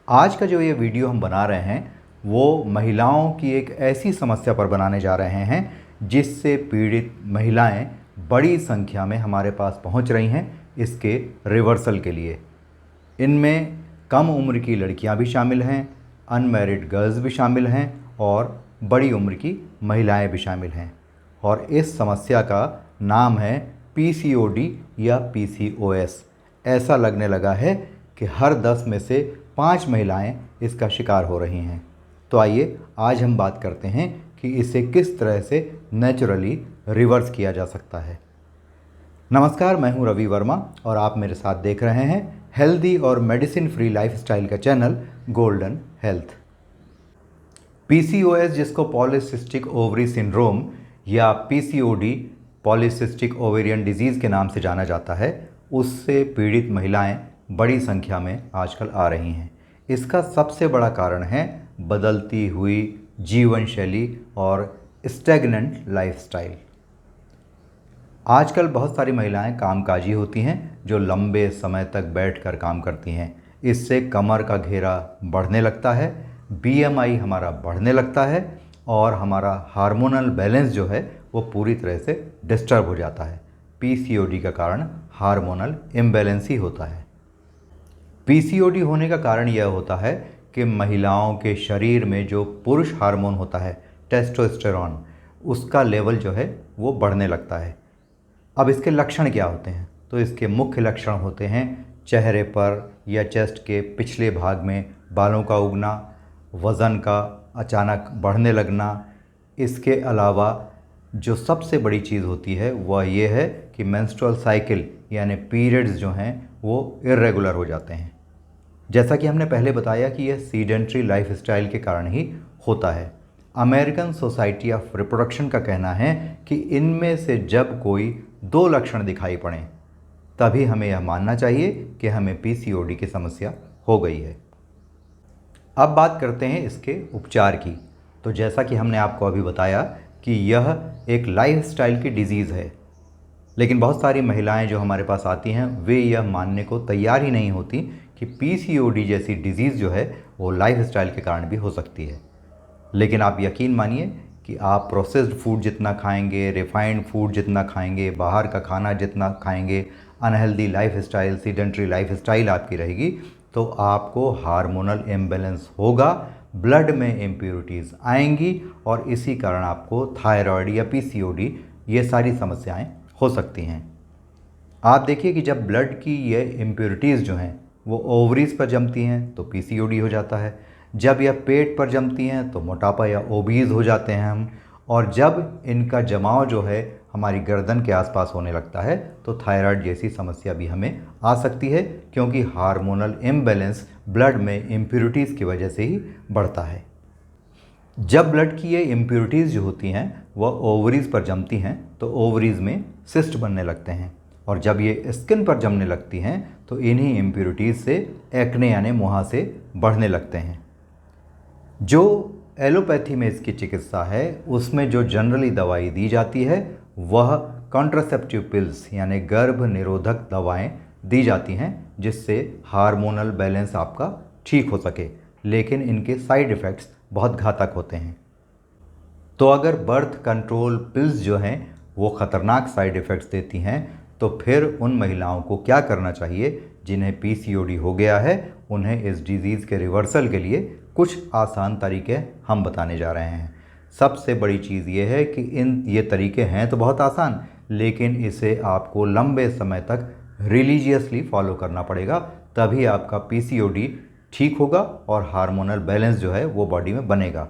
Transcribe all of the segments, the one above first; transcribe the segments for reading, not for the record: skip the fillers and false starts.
आज का जो ये वीडियो हम बना रहे हैं वो महिलाओं की एक ऐसी समस्या पर बनाने जा रहे हैं जिससे पीड़ित महिलाएं बड़ी संख्या में हमारे पास पहुंच रही हैं इसके रिवर्सल के लिए। इनमें कम उम्र की लड़कियां भी शामिल हैं, अनमैरिड गर्ल्स भी शामिल हैं और बड़ी उम्र की महिलाएं भी शामिल हैं। और इस समस्या का नाम है पीसीओडी या पीसीओएस। ऐसा लगने लगा है कि हर 10 में से 5 महिलाएं इसका शिकार हो रही हैं। तो आइए आज हम बात करते हैं कि इसे किस तरह से नेचुरली रिवर्स किया जा सकता है। नमस्कार, मैं हूं रवि वर्मा और आप मेरे साथ देख रहे हैं हेल्दी और मेडिसिन फ्री लाइफस्टाइल का चैनल गोल्डन हेल्थ। पीसीओएस, जिसको पॉलीसिस्टिक ओवरी सिंड्रोम या पीसीओडी पॉलीसिस्टिक ओवेरियन डिजीज़ के नाम से जाना जाता है, उससे पीड़ित महिलाएं बड़ी संख्या में आजकल आ रही हैं। इसका सबसे बड़ा कारण है बदलती हुई जीवन शैली और स्टैग्नेंट लाइफस्टाइल। आजकल बहुत सारी महिलाएं कामकाजी होती हैं जो लंबे समय तक बैठकर काम करती हैं। इससे कमर का घेरा बढ़ने लगता है, बीएमआई हमारा बढ़ने लगता है और हमारा हार्मोनल बैलेंस जो है वो पूरी तरह से डिस्टर्ब हो जाता है। पीसीओडी का कारण हार्मोनल इम्बैलेंस ही होता है। पीसीओडी होने का कारण यह होता है कि महिलाओं के शरीर में जो पुरुष हार्मोन होता है टेस्टोस्टेरॉन, उसका लेवल जो है वो बढ़ने लगता है। अब इसके लक्षण क्या होते हैं? तो इसके मुख्य लक्षण होते हैं चेहरे पर या चेस्ट के पिछले भाग में बालों का उगना, वज़न का अचानक बढ़ने लगना। इसके अलावा जो सबसे बड़ी चीज़ होती है वह ये है कि मेंस्ट्रुअल साइकिल यानी पीरियड्स जो हैं वो इर्रेगुलर हो जाते हैं। जैसा कि हमने पहले बताया कि यह सीडेंट्री लाइफस्टाइल के कारण ही होता है। अमेरिकन सोसाइटी ऑफ रिप्रोडक्शन का कहना है कि इनमें से जब कोई 2 लक्षण दिखाई पड़ें तभी हमें यह मानना चाहिए कि हमें पीसीओडी की समस्या हो गई है। अब बात करते हैं इसके उपचार की। तो जैसा कि हमने आपको अभी बताया कि यह एक लाइफस्टाइल की डिजीज़ है, लेकिन बहुत सारी महिलाएं जो हमारे पास आती हैं वे यह मानने को तैयार ही नहीं होती कि पीसीओडी जैसी डिजीज़ जो है वो लाइफस्टाइल के कारण भी हो सकती है। लेकिन आप यकीन मानिए कि आप प्रोसेस्ड फूड जितना खाएंगे, रिफाइंड फूड जितना खाएंगे, बाहर का खाना जितना खाएंगे, अनहेल्दी लाइफस्टाइल, सीडेंट्री लाइफस्टाइल आपकी रहेगी, तो आपको हार्मोनल इम्बैलेंस होगा, ब्लड में इम्प्योरिटीज़ आएंगी और इसी कारण आपको थायराइड या पीसीओडी ये सारी समस्याएं हो सकती हैं। आप देखिए कि जब ब्लड की ये इम्प्योरिटीज़ जो हैं वो ओवरीज पर जमती हैं तो पीसीओडी हो जाता है। जब यह पेट पर जमती हैं तो मोटापा या ओबीज हो जाते हैं हम। और जब इनका जमाव जो है हमारी गर्दन के आसपास होने लगता है तो थायराइड जैसी समस्या भी हमें आ सकती है, क्योंकि हार्मोनल इम्बैलेंस ब्लड में इम्प्योरिटीज़ की वजह से ही बढ़ता है। जब ब्लड की ये इम्प्योरिटीज़ जो होती हैं वह ओवरीज पर जमती हैं तो ओवरीज में सिस्ट बनने लगते हैं, और जब ये स्किन पर जमने लगती हैं तो इन्हीं इम्प्योरिटीज़ से एक्ने यानी मुहासे बढ़ने लगते हैं। जो एलोपैथी में इसकी चिकित्सा है उसमें जो जनरली दवाई दी जाती है वह कॉन्ट्रासेप्टिव पिल्स यानी गर्भ निरोधक दवाएं दी जाती हैं जिससे हार्मोनल बैलेंस आपका ठीक हो सके, लेकिन इनके साइड इफ़ेक्ट्स बहुत घातक होते हैं। तो अगर बर्थ कंट्रोल पिल्स जो हैं वो ख़तरनाक साइड इफ़ेक्ट्स देती हैं तो फिर उन महिलाओं को क्या करना चाहिए जिन्हें पीसीओडी हो गया है? उन्हें इस डिज़ीज़ के रिवर्सल के लिए कुछ आसान तरीके हम बताने जा रहे हैं। सबसे बड़ी चीज़ ये है कि ये तरीके हैं तो बहुत आसान, लेकिन इसे आपको लंबे समय तक रिलीजियसली फॉलो करना पड़ेगा, तभी आपका पीसीओडी ठीक होगा और हार्मोनल बैलेंस जो है वो बॉडी में बनेगा।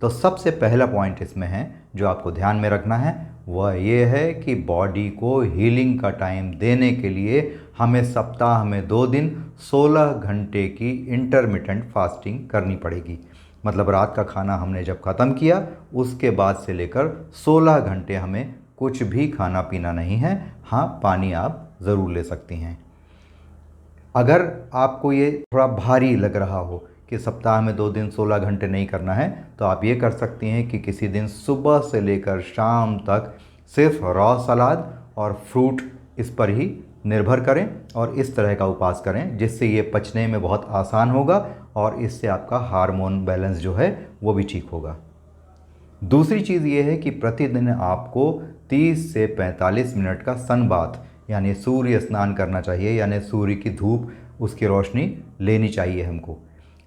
तो सबसे पहला पॉइंट इसमें है जो आपको ध्यान में रखना है वह ये है कि बॉडी को हीलिंग का टाइम देने के लिए हमें सप्ताह में 2 दिन 16 घंटे की इंटरमिटेंट फास्टिंग करनी पड़ेगी। मतलब रात का खाना हमने जब ख़त्म किया उसके बाद से लेकर 16 घंटे हमें कुछ भी खाना पीना नहीं है। हाँ, पानी आप ज़रूर ले सकती हैं। अगर आपको ये थोड़ा भारी लग रहा हो कि सप्ताह में 2 दिन 16 घंटे नहीं करना है तो आप ये कर सकती हैं कि किसी दिन सुबह से लेकर शाम तक सिर्फ रॉ सलाद और फ्रूट इस पर ही निर्भर करें और इस तरह का उपवास करें जिससे ये पचने में बहुत आसान होगा और इससे आपका हार्मोन बैलेंस जो है वो भी ठीक होगा। दूसरी चीज़ ये है कि प्रतिदिन आपको 30 से 45 मिनट का सन बाथ यानी सूर्य स्नान करना चाहिए, यानी सूर्य की धूप उसकी रोशनी लेनी चाहिए हमको।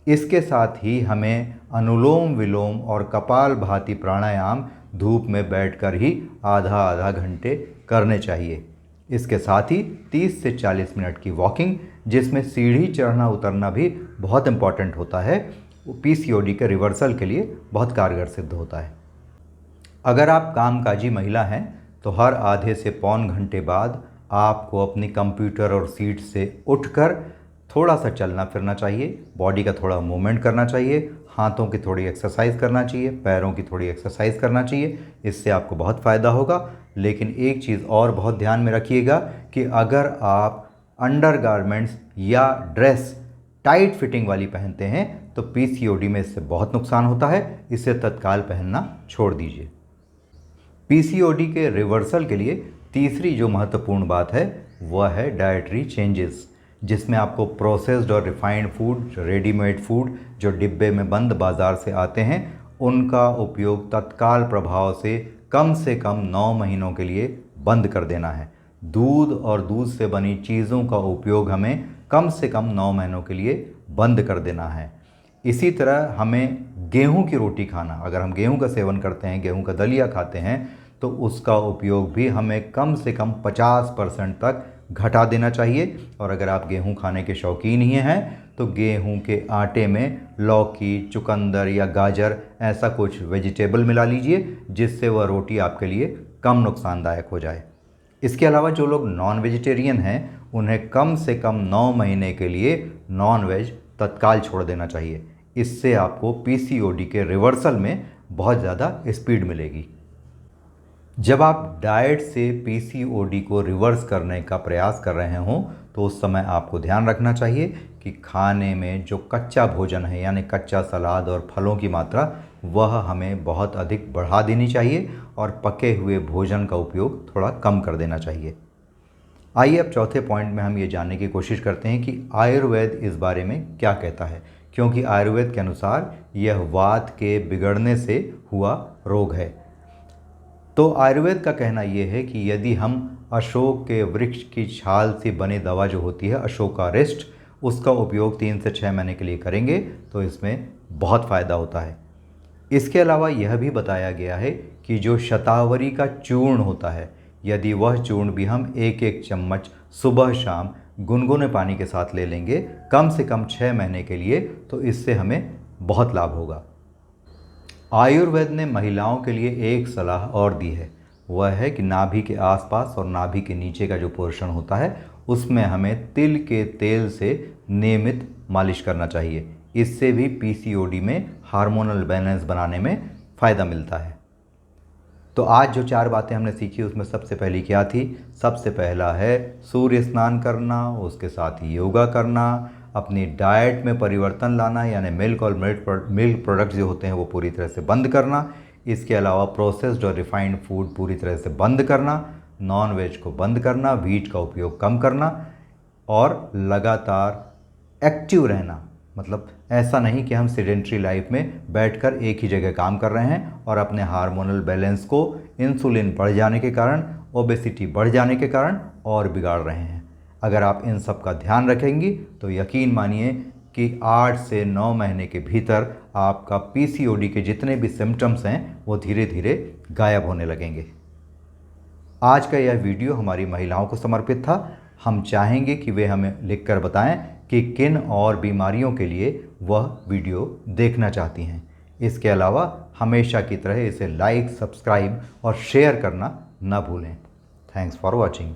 इसके साथ ही हमें अनुलोम विलोम और कपालभाति प्राणायाम धूप में बैठकर ही आधा आधा घंटे करने चाहिए। इसके साथ ही 30 से 40 मिनट की वॉकिंग, जिसमें सीढ़ी चढ़ना उतरना भी बहुत इम्पॉर्टेंट होता है, वो पीसीओडी के रिवर्सल के लिए बहुत कारगर सिद्ध होता है। अगर आप कामकाजी महिला हैं तो हर आधे से पौन घंटे बाद आपको अपनी कंप्यूटर और सीट से उठकर थोड़ा सा चलना फिरना चाहिए, बॉडी का थोड़ा मूवमेंट करना चाहिए, हाथों की थोड़ी एक्सरसाइज करना चाहिए, पैरों की थोड़ी एक्सरसाइज करना चाहिए। इससे आपको बहुत फ़ायदा होगा। लेकिन एक चीज़ और बहुत ध्यान में रखिएगा कि अगर आप अंडरगारमेंट्स या ड्रेस टाइट फिटिंग वाली पहनते हैं तो पीसीओडी में इससे बहुत नुकसान होता है, इसे तत्काल पहनना छोड़ दीजिए। पीसीओडी के रिवर्सल के लिए तीसरी जो महत्वपूर्ण बात है वह है डाइटरी चेंजेस, जिसमें आपको प्रोसेस्ड और रिफाइंड फूड, रेडीमेड फूड जो डिब्बे में बंद बाज़ार से आते हैं, उनका उपयोग तत्काल प्रभाव से कम 9 महीनों के लिए बंद कर देना है। दूध और दूध से बनी चीज़ों का उपयोग हमें कम से कम 9 महीनों के लिए बंद कर देना है। इसी तरह हमें गेहूं की रोटी खाना, अगर हम गेहूं का सेवन करते हैं, गेहूं का दलिया खाते हैं, तो उसका उपयोग भी हमें कम से कम 50% तक घटा देना चाहिए। और अगर आप गेहूं खाने के शौकीन ही हैं तो गेहूं के आटे में लौकी, चुकंदर या गाजर ऐसा कुछ वेजिटेबल मिला लीजिए जिससे वह रोटी आपके लिए कम नुकसानदायक हो जाए। इसके अलावा जो लोग नॉन वेजिटेरियन हैं उन्हें कम से कम 9 महीने के लिए नॉन वेज तत्काल छोड़ देना चाहिए। इससे आपको पीसीओडी के रिवर्सल में बहुत ज़्यादा स्पीड मिलेगी। जब आप डाइट से पीसीओडी को रिवर्स करने का प्रयास कर रहे हों तो उस समय आपको ध्यान रखना चाहिए कि खाने में जो कच्चा भोजन है यानी कच्चा सलाद और फलों की मात्रा वह हमें बहुत अधिक बढ़ा देनी चाहिए और पके हुए भोजन का उपयोग थोड़ा कम कर देना चाहिए। आइए अब चौथे पॉइंट में हम ये जानने की कोशिश करते हैं कि आयुर्वेद इस बारे में क्या कहता है, क्योंकि आयुर्वेद के अनुसार यह वात के बिगड़ने से हुआ रोग है। तो आयुर्वेद का कहना यह है कि यदि हम अशोक के वृक्ष की छाल से बनी दवा जो होती है अशोकारिष्ट, उसका उपयोग 3 से 6 महीने के लिए करेंगे तो इसमें बहुत फ़ायदा होता है। इसके अलावा यह भी बताया गया है कि जो शतावरी का चूर्ण होता है, यदि वह चूर्ण भी हम 1-1 चम्मच सुबह शाम गुनगुने पानी के साथ ले लेंगे कम से कम 6 महीने के लिए, तो इससे हमें बहुत लाभ होगा। आयुर्वेद ने महिलाओं के लिए एक सलाह और दी है, वह है कि नाभि के आसपास और नाभि के नीचे का जो पोर्शन होता है उसमें हमें तिल के तेल से नियमित मालिश करना चाहिए। इससे भी पीसीओडी में हार्मोनल बैलेंस बनाने में फ़ायदा मिलता है। तो आज जो 4 बातें हमने सीखी उसमें सबसे पहली क्या थी? सबसे पहला है सूर्य स्नान करना, उसके साथ ही योगा करना, अपनी डाइट में परिवर्तन लाना यानी मिल्क और मिल्क प्रोडक्ट्स जो होते हैं वो पूरी तरह से बंद करना। इसके अलावा प्रोसेस्ड और रिफाइंड फूड पूरी तरह से बंद करना, नॉन वेज को बंद करना, वीट का उपयोग कम करना और लगातार एक्टिव रहना। मतलब ऐसा नहीं कि हम सेडेंट्री लाइफ में बैठकर एक ही जगह काम कर रहे हैं और अपने हार्मोनल बैलेंस को इंसुलिन बढ़ जाने के कारण, ओबेसिटी बढ़ जाने के कारण और बिगाड़ रहे हैं। अगर आप इन सब का ध्यान रखेंगी तो यकीन मानिए कि 8 से 9 महीने के भीतर आपका पीसीओडी के जितने भी सिम्टम्स हैं वो धीरे धीरे गायब होने लगेंगे। आज का यह वीडियो हमारी महिलाओं को समर्पित था। हम चाहेंगे कि वे हमें लिखकर बताएं कि किन और बीमारियों के लिए वह वीडियो देखना चाहती हैं। इसके अलावा हमेशा की तरह इसे लाइक, सब्सक्राइब और शेयर करना न भूलें। Thanks for watching.